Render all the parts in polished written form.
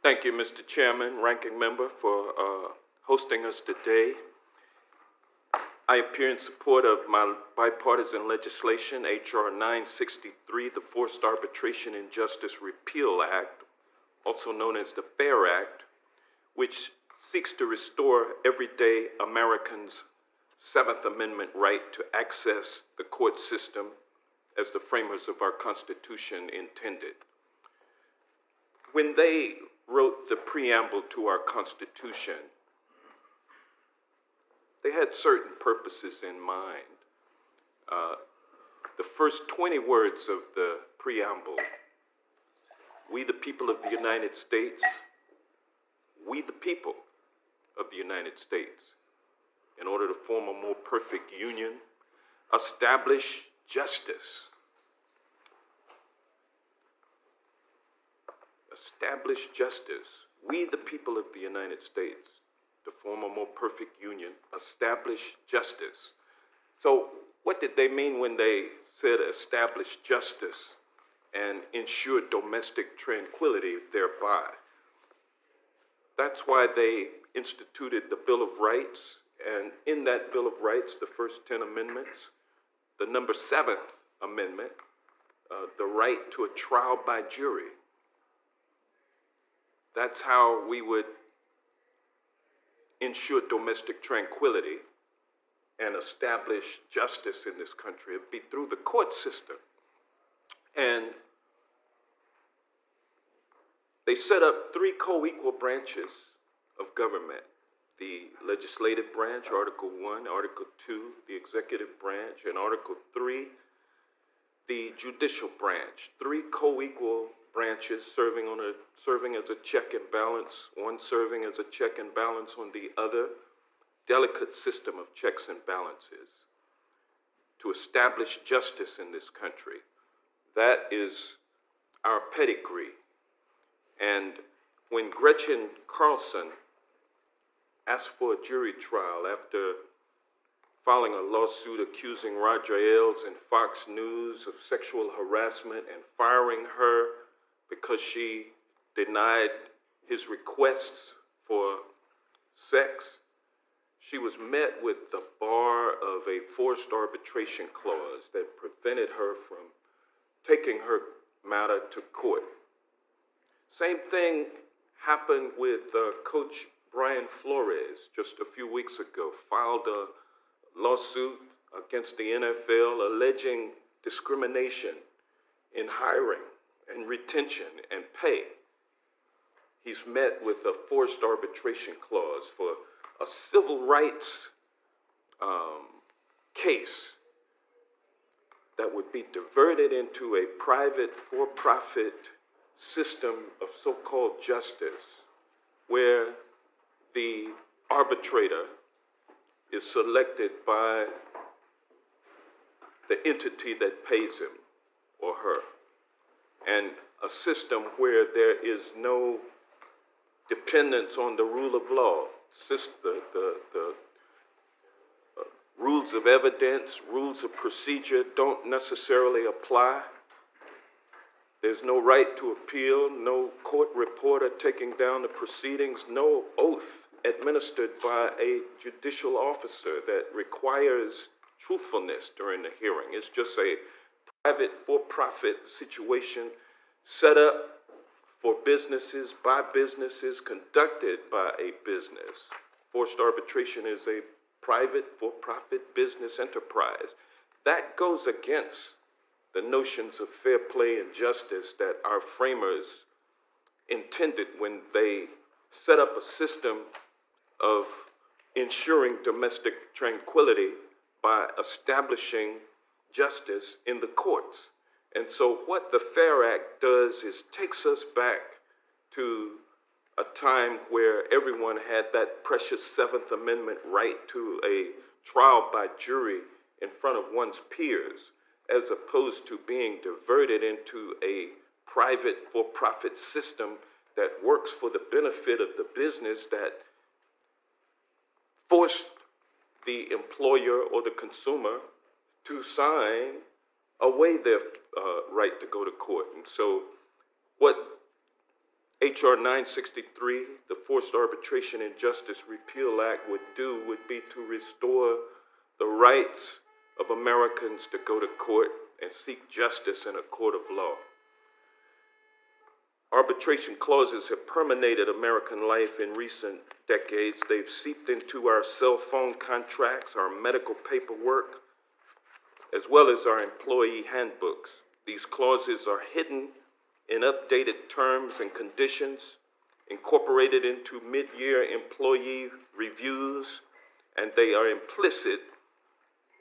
Thank you, Mr. Chairman, Ranking Member, for hosting us today. I appear in support of my bipartisan legislation, H.R. 963, the Forced Arbitration and Justice Repeal Act, also known as the FAIR Act, which seeks to restore everyday Americans' Seventh Amendment right to access the court system as the framers of our Constitution intended. When they wrote the preamble to our Constitution, they had certain purposes in mind. The first 20 words of the preamble, we the people of the United States, we the people of the United States, in order to form a more perfect union, establish justice. Establish justice. We the people of the United States, to form a more perfect union, establish justice. So what did they mean when they said establish justice and ensure domestic tranquility thereby? That's why they instituted the Bill of Rights, and in that Bill of Rights, the first 10 amendments, the number 7th amendment, the right to a trial by jury. That's how we would ensure domestic tranquility and establish justice in this country. It'd be through the court system. And they set up 3 co-equal branches of government: the legislative branch, Article 1, Article 2, the executive branch, and Article 3, the judicial branch. 3 co-equal branches serving as a check and balance, one serving as a check and balance on the other. Delicate system of checks and balances to establish justice in this country. That is our pedigree. And when Gretchen Carlson asked for a jury trial after filing a lawsuit accusing Roger Ailes and Fox News of sexual harassment and firing her because she denied his requests for sex, she was met with the bar of a forced arbitration clause that prevented her from taking her matter to court. Same thing happened with Coach Brian Flores just a few weeks ago, filed a lawsuit against the NFL alleging discrimination in hiring and retention and pay. He's met with a forced arbitration clause for a civil rights case that would be diverted into a private for-profit system of so-called justice, where the arbitrator is selected by the entity that pays him or her, and a system where there is no dependence on the rule of law. The rules of evidence, rules of procedure don't necessarily apply. There's no right to appeal, no court reporter taking down the proceedings, no oath administered by a judicial officer that requires truthfulness during the hearing. It's just a private for-profit situation set up for businesses, by businesses, conducted by a business. Forced arbitration is a private for-profit business enterprise. That goes against the notions of fair play and justice that our framers intended when they set up a system of ensuring domestic tranquility by establishing justice in the courts. And so what the FAIR Act does is takes us back to a time where everyone had that precious Seventh Amendment right to a trial by jury in front of one's peers, as opposed to being diverted into a private for-profit system that works for the benefit of the business that forced the employer or the consumer to sign away their right to go to court. And so what H.R. 963, the Forced Arbitration and Justice Repeal Act, would be to restore the rights of Americans to go to court and seek justice in a court of law. Arbitration clauses have permeated American life in recent decades. They've seeped into our cell phone contracts, our medical paperwork, as well as our employee handbooks. These clauses are hidden in updated terms and conditions, incorporated into mid-year employee reviews, and they are implicit,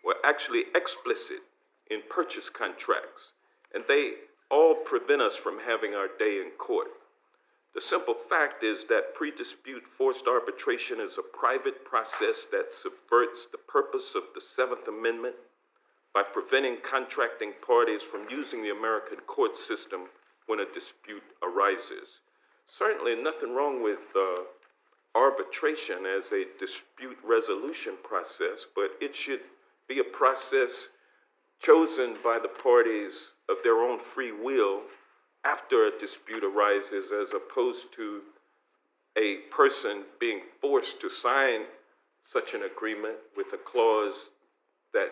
or actually explicit, in purchase contracts. And they all prevent us from having our day in court. The simple fact is that pre-dispute forced arbitration is a private process that subverts the purpose of the Seventh Amendment by preventing contracting parties from using the American court system when a dispute arises. Certainly nothing wrong with arbitration as a dispute resolution process, but it should be a process chosen by the parties of their own free will after a dispute arises, as opposed to a person being forced to sign such an agreement with a clause that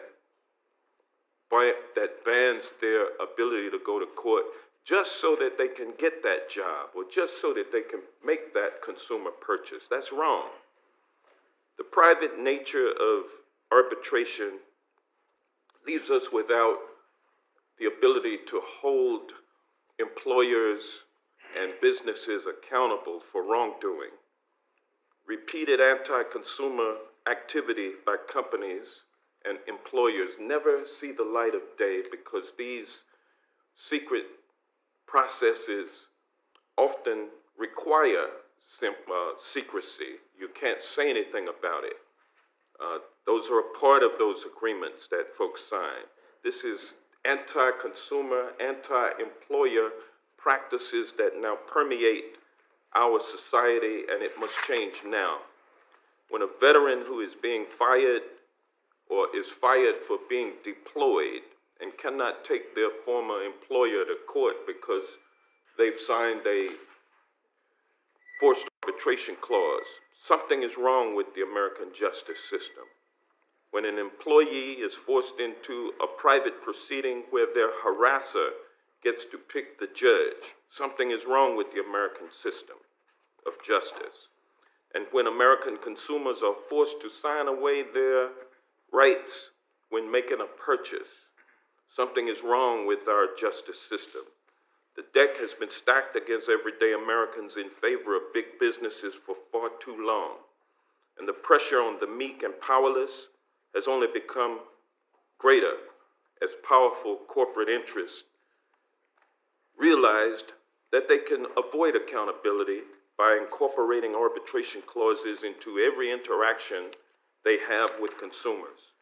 bans their ability to go to court just so that they can get that job or just so that they can make that consumer purchase. That's wrong. The private nature of arbitration leaves us without the ability to hold employers and businesses accountable for wrongdoing. Repeated anti-consumer activity by companies and employers never see the light of day because these secret processes often require secrecy. You can't say anything about it. Those are a part of those agreements that folks sign. This is anti-consumer, anti-employer practices that now permeate our society, and it must change now. When a veteran who is being fired or is fired for being deployed and cannot take their former employer to court because they've signed a forced arbitration clause, something is wrong with the American justice system. When an employee is forced into a private proceeding where their harasser gets to pick the judge, something is wrong with the American system of justice. And when American consumers are forced to sign away their rights when making a purchase, something is wrong with our justice system. The deck has been stacked against everyday Americans in favor of big businesses for far too long. And the pressure on the meek and powerless has only become greater as powerful corporate interests realized that they can avoid accountability by incorporating arbitration clauses into every interaction they have with consumers.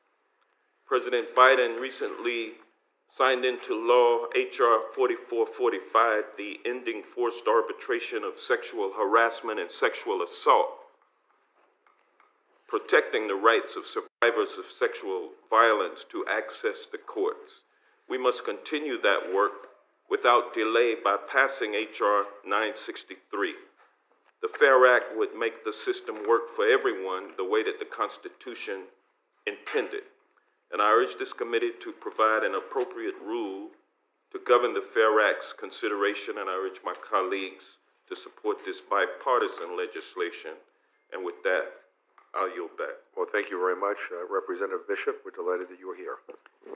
President Biden recently signed into law H.R. 4445, the Ending Forced Arbitration of Sexual Harassment and Sexual Assault, protecting the rights of survivors of sexual violence to access the courts. We must continue that work without delay by passing H.R. 963. The FAIR Act would make the system work for everyone the way that the Constitution intended. And I urge this committee to provide an appropriate rule to govern the FAIR Act's consideration, and I urge my colleagues to support this bipartisan legislation. And with that, I'll yield back. Well, thank you very much, Representative Bishop. We're delighted that you were here.